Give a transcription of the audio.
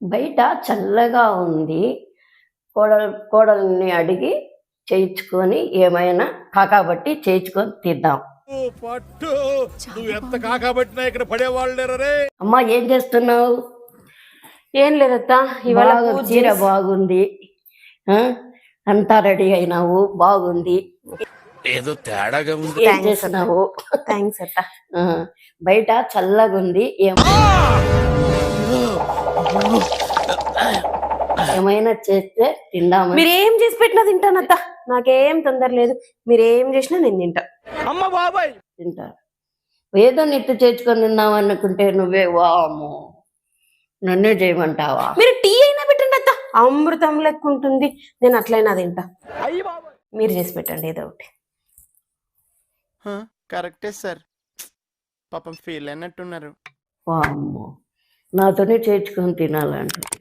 బయట చల్లగా ఉంది. కోడల్ని అడిగి చేయించుకొని ఏమైనా కాకాబట్టి చేయించుకొని తిద్దాం. పట్టు నువ్వు ఎంత కాకబట్టినా ఇక్కడ పడేవాళ్ళు లేరే. అమ్మా ఏం చేస్తున్నావు? ఏం లేదత్తా, ఇవాళ పూజ చీర బాగుంది, అంతా రెడీ అయినావు, బాగుంది. ఏదో తేడాగా ఉంది. ఏం చేస్తున్నావు? థ్యాంక్స్ అత్త. బయట చల్లగా ఉంది, ఏమైనా చేస్తే తిందామని. మీరేం చేసి పెట్టినా తింటానత్త, నాకేం తొందర లేదు. మీరేం చేసినా నేను తింటా. అమ్మ బాబాయ్ తింటా. ఏదో నెట్టు చేర్చుకొని తిందాం అనుకుంటే నువ్వే వాము నన్నే చేయమంటావా? మీరు టీ అయినా పెట్టండి అత్త, అమృతం లెక్క ఉంటుంది. నేను అట్లయినా తింటా. మీరు చేసి పెట్టండి ఏదో ఒకటి. కరెక్టే సార్, పాపం ఫీల్ అయినట్టున్నారు. వామ్మో నాతోనే చేర్చుకొని తినాలంటుంది.